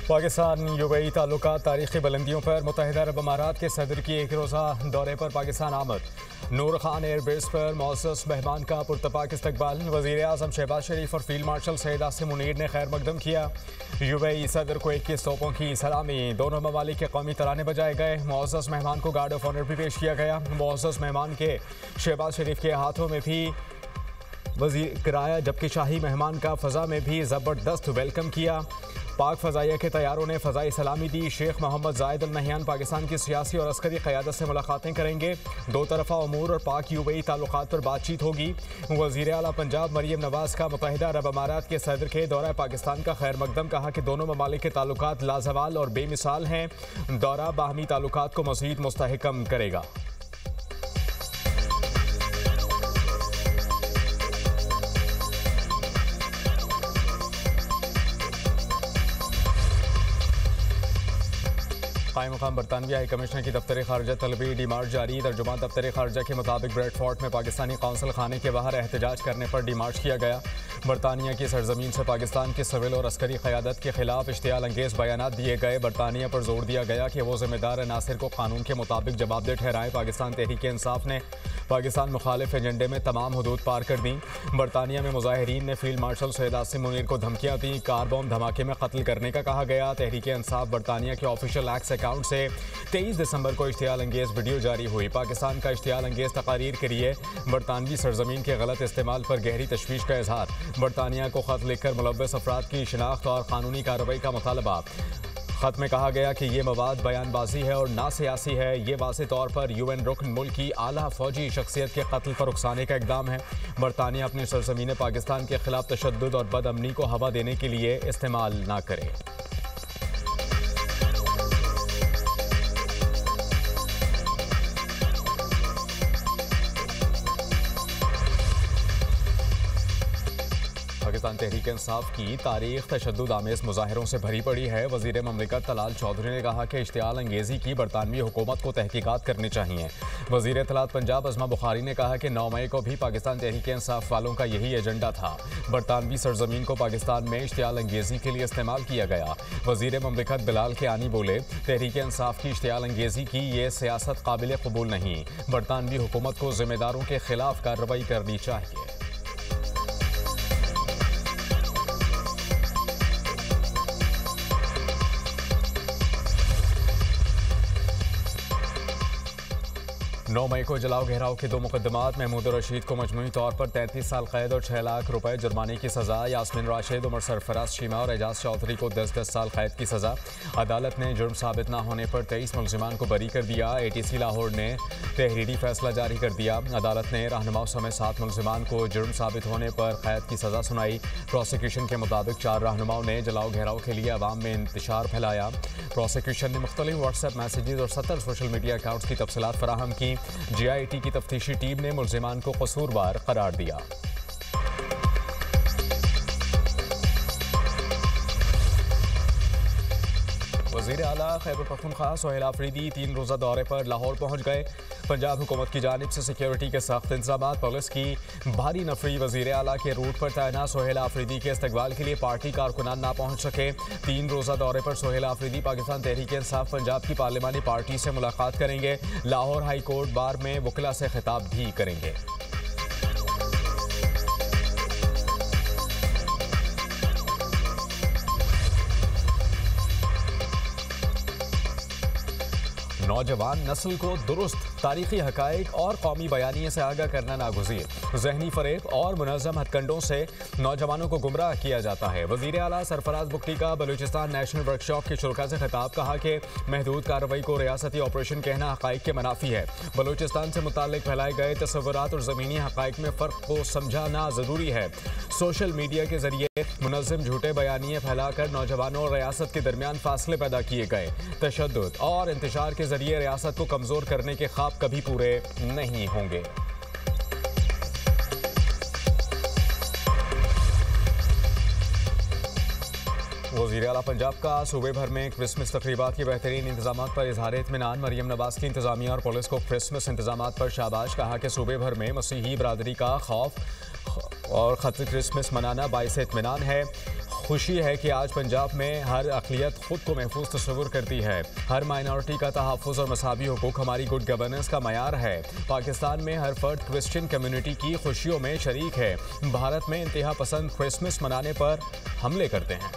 Pakistan UAE ताल्लुकात तारीखी बुलंदियों पर मुत्तहिदा अरब अमारात के सदर की एक रोज़ा दौरे पर पाकिस्तान आमद। नूर खान एयरबेस पर मौसस मेहमान का पुरतपाक इस्तकबाल। वज़ीर आज़म शहबाज शरीफ और फील्ड मार्शल सैयद आसिम मुनीर ने खैर मकदम किया। यूएई सदर को 21 तोपों की सलामी। दोनों ममालिक के कौमी तराने बजाए गए। मौसस मेहमान को गार्ड ऑफ ऑनर भी पेश किया गया। मौसस मेहमान के शहबाज शरीफ के हाथों में भी वज़ीर कराया, जबकि शाही मेहमान का फ़ज़ा में भी ज़बरदस्त वेलकम किया। पाक फ़ज़ाइया के तैयारों ने फ़ज़ाई सलामी दी। शेख मोहम्मद जायद अल नहयान पाकिस्तान की सियासी और अस्करी क़यादत से मुलाकातें करेंगे। दो तरफ़ा अमूर और पाक यूएई ताल्लुकात पर बातचीत होगी। वज़ीर आला पंजाब मरियम नवाज़ का मुत्तहिदा अरब अमारात के सदर के दौरा पाकिस्तान का खैर मकदम। कहा कि दोनों ममालिक के ताल्लुकात लाजवाल और बेमिसाल हैं। दौरा बाहमी ताल्लुकात को मज़ीद मुस्तहकम करेगा। कायम मकाम बरतानवी हाई कमिश्नर की दफ्तर खारजा तलबी डिमार्च जारी। तर्जुमान दफ्तर खारजा के मुताबिक ब्रेडफोर्ड में पाकिस्तानी कौंसल खाने के बाहर एहतजाज करने पर डिमार्च किया गया। बरतानिया की सरजमीन से पाकिस्तान की सिविल और अस्करी क़यादत के खिलाफ इश्तियाल अंगेज़ बयानात दिए गए। बरतानिया पर जोर दिया गया कि वो जिम्मेदार अनासिर को कानून के मुताबिक जवाबदेह ठहराएं। पाकिस्तान तहरीक इंसाफ ने पाकिस्तान मुखालिफ एजेंडे में तमाम हदूद पार कर दी। बरतानिया में मुजाहिरीन ने फील्ड मार्शल सैयद आसिम मुनीर को धमकियां दी। कार बम धमाके में कत्ल करने का कहा गया। तहरीक इंसाफ बरतानिया के ऑफिशियल एक्स अकाउंट से 23 दिसंबर को इश्तियाल अंगेज़ वीडियो जारी हुई। पाकिस्तान का इश्तियाल अंगेज़ तकारीर के लिए बरतानवी सरजमीन के गलत इस्तेमाल पर गहरी तशवीश का इजहार। बरतानिया को खत लिखकर मुलव्वस अफराद की शिनाख्त और कानूनी कार्रवाई का मुतालबा। खत में कहा गया कि ये मवाद बयानबाजी है और ना सियासी है। ये वाज़ेह तौर पर यूएन रुकन मुल्क की आला फौजी शख्सियत के कत्ल पर उकसाने का इक़दाम है। बरतानिया अपनी सरजमीन पाकिस्तान के खिलाफ तशद्दुद और बदअमनी को हवा देने के लिए इस्तेमाल ना करे। पाकिस्तान तहरीक इंसाफ की तारीख तशद्दुद आमेज़ मुजाहिरों से भरी पड़ी है। वज़ीर ममलिकत तलाल चौधरी ने कहा कि इश्तियाल अंगेज़ी की बरतानवी हुकूमत को तहकीकात करनी चाहिए। वज़ीर इत्तलात पंजाब अज़मा बुखारी ने कहा कि 9 मई को भी पाकिस्तान तहरीक इंसाफ वालों का यही एजेंडा था। बरतानवी सरजमीन को पाकिस्तान में इश्तियाल अंगेज़ी के लिए इस्तेमाल किया गया। वज़ीर ममलिकत बिलाल कियानी बोले, तहरीक इंसाफ की इश्तियाल अंगेज़ी की ये सियासत काबिल कबूल नहीं। बरतानवी हुकूमत को जिम्मेदारों के खिलाफ कार्रवाई करनी चाहिए। नौ मई को जलाओ घेराव के 2 मुकदमात। महमूद रशीद को मजमूई तौर पर 33 साल कैद और 6 लाख रुपए जुर्माने की सज़ा। यास्मीन राशिद, उमर सरफराज शीमा और एजाज चौधरी को 10-10 साल कैद की सज़ा। अदालत ने जुर्म साबित न होने पर 23 मुलजिमान को बरी कर दिया। ATC लाहौर ने तहरीरी फैसला जारी कर दिया। अदालत ने रहनुमाओं समेत 7 मुलजिमान को जुर्म साबित होने पर कैद की सज़ा सुनाई। प्रोसिक्यूशन के मुताबिक 4 रहनुमाओं ने जलाओ घेराव के लिए अवाम में इंतशार फैलाया। प्रोसिक्यूशन ने मुख्तलिफ व्हाट्सएप मैसेजेस और 70 सोशल मीडिया अकाउंट्स की तफसीलात फराहम की। GIT की तफ्तीशी टीम ने मुल्जिमान को कसूरवार करार दिया। वज़ीर आला खैबर पख्तूनख्वा सोहेल आफरीदी 3 रोज़ा दौरे पर लाहौर पहुँच गए। पंजाब हुकूमत की जानिब से सिक्योरिटी के सख्त इंतजाम, पुलिस की भारी नफरी। वज़ीर आला के रूट पर तैनात सोहेल आफरीदी के इस्तकबाल के लिए पार्टी कारकुनान ना पहुँच सके। 3 रोज़ा दौरे पर सोहेल आफरीदी पाकिस्तान तहरीक इंसाफ पंजाब की पार्लिमानी पार्टी से मुलाकात करेंगे। लाहौर हाई कोर्ट बार में वकला से खिताब भी करेंगे। नौजवान नस्ल को दुरुस्त तारीखी हकाइक और कौमी बयानिए से आगाह करना नागुज़ीर। ज़हनी फ़रेब और मुनज़्ज़म हथकंडों से नौजवानों को गुमराह किया जाता है। वज़ीर आला सरफराज बुगटी का बलूचिस्तान नेशनल वर्कशॉप के शुल्का से खिताब। कहा कि महदूद कार्रवाई को रियासती ऑपरेशन कहना हकाइक के मनाफी है। बलूचिस्तान से मुताल्लिक फैलाए गए तस्वुरात और ज़मीनी हकाइक में फ़र्क को समझाना ज़रूरी है। सोशल मीडिया के ज़रिए मुनज़्ज़म झूठे बयानिए फैलाकर नौजवानों और रियासत के दरमियान फासले पैदा किए गए। तशद्दुद और इंतशार के ज़रिए रियासत को कमज़ोर करने के ख्वाब कभी पूरे नहीं होंगे। वज़ीर आला पंजाब का सूबे भर में क्रिसमस तकरीबात की बेहतरीन इंतजामात पर इजहार इत्मीनान। मरियम नवाज़ की इंतजामिया और पुलिस को क्रिसमस इंतजामात पर शाबाश। कहा कि सूबे भर में मसीही बरादरी का खौफ और खत क्रिसमस मनाना बाइस इत्मीनान है। खुशी है कि आज पंजाब में हर अक़लियत खुद को महफूज तस्वुर करती है। हर माइनॉरिटी का तहफ़्फ़ुज़ और मसावी हुकूक हमारी गुड गवर्नेंस का मयार है। पाकिस्तान में हर फर्द क्रिश्चियन कम्युनिटी की खुशियों में शरीक है। भारत में इंतहा पसंद क्रिसमस मनाने पर हमले करते हैं।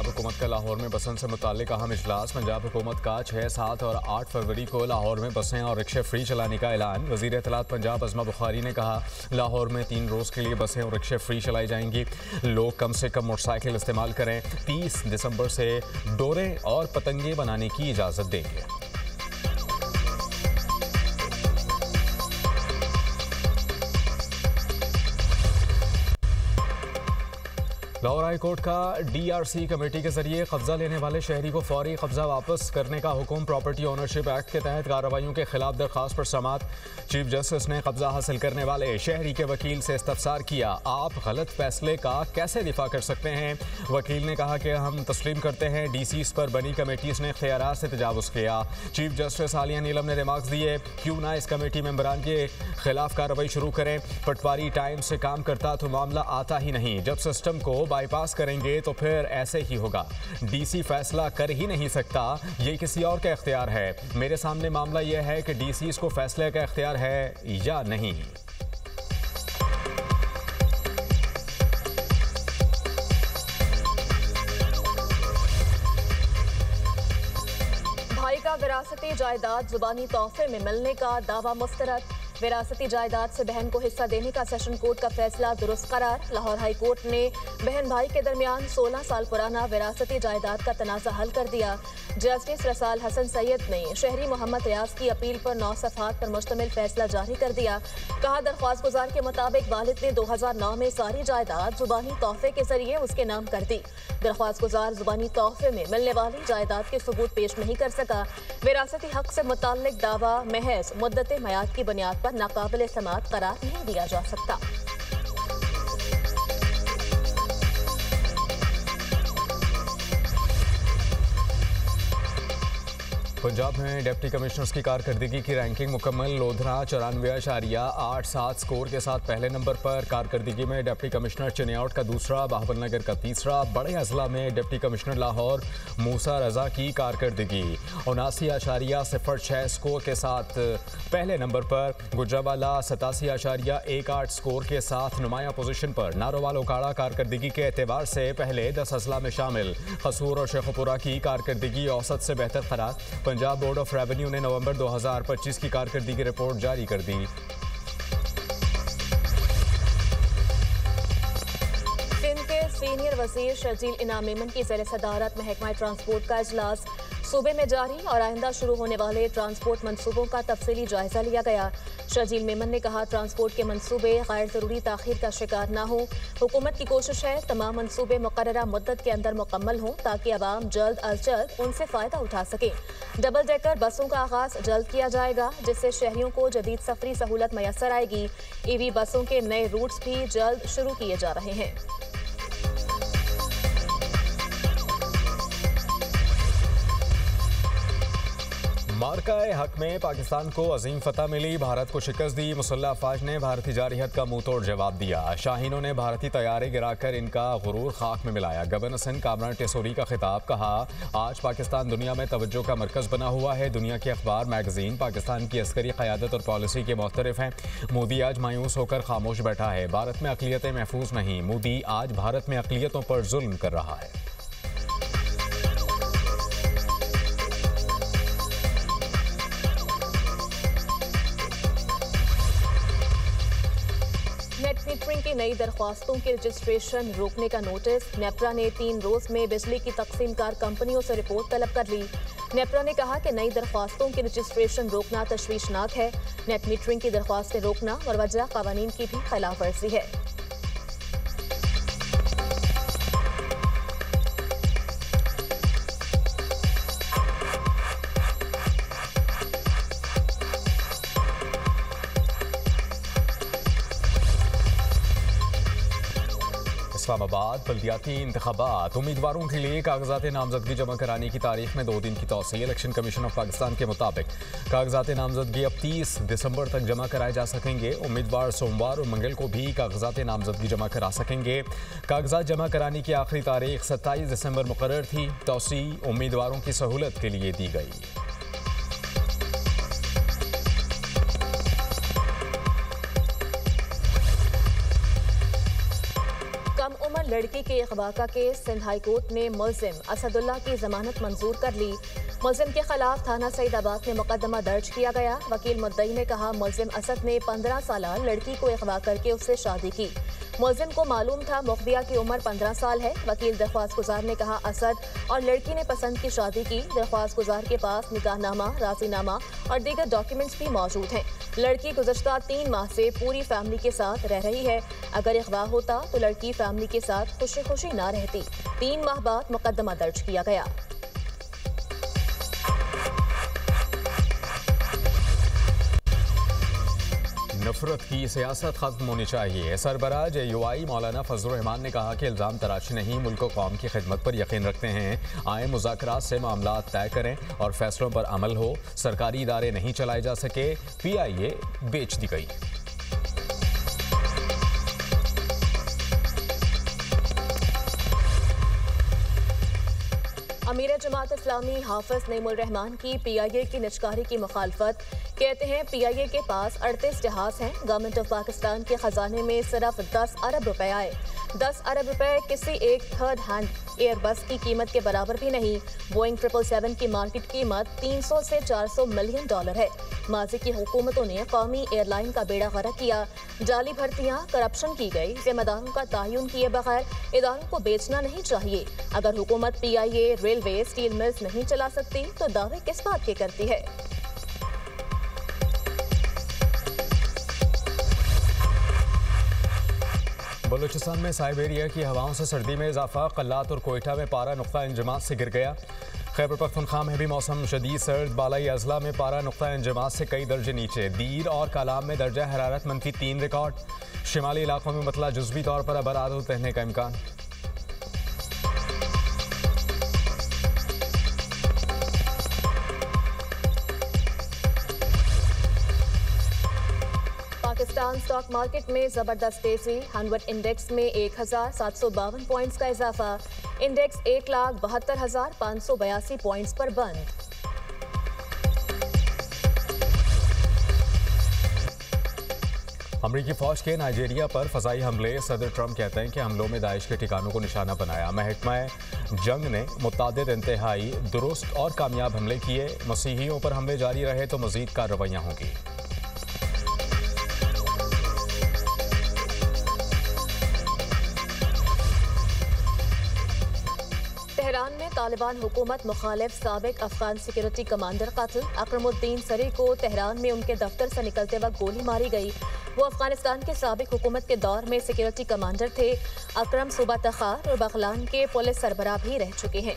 हुकूमत का लाहौर में बसों से मुताल्लिक अहम इजलास। पंजाब हुकूमत का 6, 7 और 8 फरवरी को लाहौर में बसें और रिक्शे फ्री चलाने का ऐलान। वज़ीर इत्तलात पंजाब अज़मा बुखारी ने कहा, लाहौर में 3 रोज़ के लिए बसें और रिक्शे फ्री चलाई जाएंगी। लोग कम से कम मोटरसाइकिल इस्तेमाल करें। 30 दिसंबर से डोरे और पतंगे बनाने की इजाज़त देंगे। लाहौर हाई कोर्ट का DRC कमेटी के जरिए कब्जा लेने वाले शहरी को फौरी कब्जा वापस करने का हुक्म। प्रॉपर्टी ओनरशिप एक्ट के तहत कार्रवाइयों के खिलाफ दरखास्त पर समाअत। चीफ जस्टिस ने कब्जा हासिल करने वाले शहरी के वकील से इस्तफसार किया, आप गलत फैसले का कैसे दिफा कर सकते हैं। वकील ने कहा कि हम तस्लीम करते हैं DCs पर बनी कमेटीज ने इख्तियारात से तजावुज़ किया। चीफ जस्टिस आलिया नीलम ने रिमार्क्स दिए, क्यों ना इस कमेटी मेंबरान के खिलाफ कार्रवाई शुरू करें। पटवारी टाइम से काम करता तो मामला आता ही नहीं। जब सिस्टम को बाईपास करेंगे तो फिर ऐसे ही होगा। DC फैसला कर ही नहीं सकता, ये किसी और का इख्तियार है। मेरे सामने मामला यह है कि DCs को फैसले का इख्तियार है या नहीं। भाई का विरासती जायदाद जुबानी तोहफे में मिलने का दावा मुस्तरद। विरासती जायदाद से बहन को हिस्सा देने का सेशन कोर्ट का फैसला दुरुस्त करार। लाहौर हाई कोर्ट ने बहन भाई के दरमियान 16 साल पुराना विरासती जायदाद का तनाज़ा हल कर दिया। जस्टिस रसाल हसन सैयद ने शहरी मोहम्मद रियाज की अपील पर 9 सफ़हात पर मुश्तमिल फैसला जारी कर दिया। कहा, दरख्वास्त गुजार के मुताबिक वालिद ने 2009 में सारी जायदाद जुबानी तोहफे के जरिए उसके नाम कर दी। दरख्वास्त गुजार जुबानी तोहफे में मिलने वाली जायदाद के सबूत पेश नहीं कर सका। विरासती हक से मुताल्लिक दावा महज मुद्दत मयाद की बुनियाद पर नाकाबिल समाअत करार नहीं दिया जा सकता। पंजाब में डिप्टी कमिश्नर्स की कारकर्दगी की रैंकिंग मुकम्मल। लोधरा 94.87 स्कोर के साथ पहले नंबर पर। कारकर्दगी में डिप्टी कमिश्नर चिन्याउट का दूसरा, बहावलनगर का तीसरा। बड़े अजला में डिप्टी कमिश्नर लाहौर मूसा रजा की कारकर्दगी 79.06 स्कोर के साथ पहले नंबर पर। गुजरावाला 87.18 स्कोर के साथ नुमाया पोजीशन पर। नारोवाल ओकाड़ा कारकर्दगी के एतबार से पहले 10 अजला में शामिल। कसूर और शेखपुरा की कारकर्दगी औसत से बेहतर करार। पंजाब बोर्ड ऑफ रेवेन्यू ने नवंबर 2025 की कारकर्दगी की रिपोर्ट जारी कर दी। सिंध के सीनियर वजीर शर्जील इनाम मेमन की ज़ेर सदारत महकमा ट्रांसपोर्ट का इजलास। सूबे में जारी और आइंदा शुरू होने वाले ट्रांसपोर्ट मंसूबों का तफसीली जायजा लिया गया। शर्जील मेमन ने कहा, ट्रांसपोर्ट के मंसूबे गैर ज़रूरी ताख़ीर का शिकार न हो। हुकूमत की कोशिश है तमाम मंसूबे मुकर्ररा मुद्दत के अंदर मुकम्मल हों ताकि अवाम जल्द अज जल्द उनसे फ़ायदा उठा सकें। डबल डेकर बसों का आगाज़ जल्द किया जाएगा, जिससे शहरियों को जदीद सफरी सहूलत मैसर आएगी। EV बसों के नए रूट्स भी जल्द शुरू किए जा रहे हैं। मार्का-ए हक में पाकिस्तान को अजीम फतह मिली। भारत को शिकस्त दी। मुसल्लह अफवाज ने भारतीय जारहियत का मुंह तोड़ जवाब दिया। शाहीनों ने भारतीय तैयारे गिराकर इनका गुरूर खाक में मिलाया। गवर्नर सिंध कामरान टेसोरी का खिताब। कहा, आज पाकिस्तान दुनिया में तवज्जो का मरकज बना हुआ है। दुनिया के अखबार मैगजीन पाकिस्तान की अस्करी क़यादत और पॉलिसी के मुख्तलिफ हैं। मोदी आज मायूस होकर खामोश बैठा है। भारत में अक़लियतें महफूज नहीं। मोदी आज भारत में अक़लियतों पर जुल्म कर रहा है। नेट मीटरिंग की नई दरख्वास्तों की रजिस्ट्रेशन रोकने का नोटिस। नेपरा ने 3 रोज में बिजली की तकसीमकार कंपनियों से रिपोर्ट तलब कर ली। नेपरा ने कहा कि नई दरख्वास्तों की रजिस्ट्रेशन रोकना तशवीशनाक है। नेट मीटरिंग की दरख्वास्तें रोकना वरवजा कानून की भी खिलाफ वर्जी है। इस्लामाबाद बल्दियाती इंतखाबात उम्मीदवारों के लिए कागजात नामजदगी जमा कराने की तारीख में 2 दिन की तौसीह। इलेक्शन कमीशन ऑफ पाकिस्तान के मुताबिक कागजात नामजदगी अब 30 दिसंबर तक जमा कराए जा सकेंगे। उम्मीदवार सोमवार और मंगल को भी कागजात नामजदगी जमा करा सकेंगे। कागजात जमा कराने की आखिरी तारीख 27 दिसंबर मुकर्रर थी। तौसीह उम्मीदवारों की सहूलत के लिए दी गई। कम उम्र लड़की के अगवा का केस सिंध हाई कोर्ट ने मुलजिम असदुल्ला की जमानत मंजूर कर ली। मुलजिम के खिलाफ थाना सईदाबाद में मुकदमा दर्ज किया गया। वकील मुद्दई ने कहा मुलजिम असद ने 15 साल लड़की को अगवा करके उससे शादी की। मुलजिम को मालूम था मुख्दिया की उम्र 15 साल है। वकील दरख्वास्त गुजार ने कहा असद और लड़की ने पसंद की शादी की। दरख्वास्त गुजार के पास निकाहनामा, राजीनामा और दीगर डॉक्यूमेंट्स भी मौजूद हैं। लड़की गुज़श्ता 3 माह से पूरी फैमिली के साथ रह रही है। अगर अगवा होता तो लड़की फैमिली के साथ खुशी खुशी ना रहती। 3 माह बाद मुकदमा दर्ज किया गया। नफरत की सियासत खत्म होनी चाहिए। सरबराह JUI मौलाना फजलुर रहमान ने कहा कि इल्ज़ाम तराशी नहीं, मुल्क और कौम की खिदमत पर यकीन रखते हैं। आए मुज़ाकरात से मामला तय करें और फैसलों पर अमल हो। सरकारी इदारे नहीं चलाए जा सके, PIA बेच दी गई। अमीर जमात इस्लामी हाफिज नईमुल रहमान की PIA की निजकारी की मुखालफत। कहते हैं PIA के पास 38 जहाज हैं। गवर्नमेंट ऑफ पाकिस्तान के खजाने में सिर्फ 10 अरब रुपए आए। 10 अरब रुपए किसी एक थर्ड हैंड एयरबस की कीमत के बराबर भी नहीं। बोइंग 777 की मार्केट कीमत 300 से 400 मिलियन डॉलर है। माजी की हुकूमतों ने कौमी एयरलाइन का बेड़ा गर्क किया। जाली भर्तियां, करप्शन की गई। जिम्मेदारों का तयन किए बगैर इदारों को बेचना नहीं चाहिए। अगर हुकूमत PIA, रेलवे, स्टील मिल्स नहीं चला सकती तो दावे किस बात के करती है। बलूचिस्तान में साइबेरिया की हवाओं से सर्दी में इजाफा। कल्लात और कोयटा में पारा नुक्ता इंजमात से गिर गया। खैबर पख्तूनख्वा में भी मौसम शदीद सर्द। बालाई अजला में पारा नुक्ता इंजमात से कई दर्जे नीचे। दीर और कालाम में दर्जा हरारत -3 रिकॉर्ड। शिमाली इलाकों में मतला जुज़वी तौर पर अबराद रहने का इम्कान। पाकिस्तान स्टॉक मार्केट में जबरदस्त तेजी। 100 इंडेक्स में 1752 पॉइंट्स का इजाफा। इंडेक्स 1,72,582 पॉइंट्स पर बंद। अमरीकी फौज के नाइजीरिया पर फजाई हमले। सदर ट्रंप कहते हैं कि हमलों में दाइश के ठिकानों को निशाना बनाया। महकमा जंग ने मुतअद्दिद इंतहाई दुरुस्त और कामयाब हमले किए। मसीहियों पर हमले जारी रहे तो मजीद कार्रवाइयाँ होंगी। तेहरान में तालिबान हुकूमत मुखालिफ साबिक अफगान सिक्योरिटी कमांडर कत्ल। अकरमुद्दीन सरी को तेहरान में उनके दफ्तर से निकलते वक्त गोली मारी गई। वो अफगानिस्तान के साबिक हुकूमत के दौर में सिक्योरिटी कमांडर थे। अकरम सूबा तखार और बगलान के पुलिस सरबराह भी रह चुके हैं।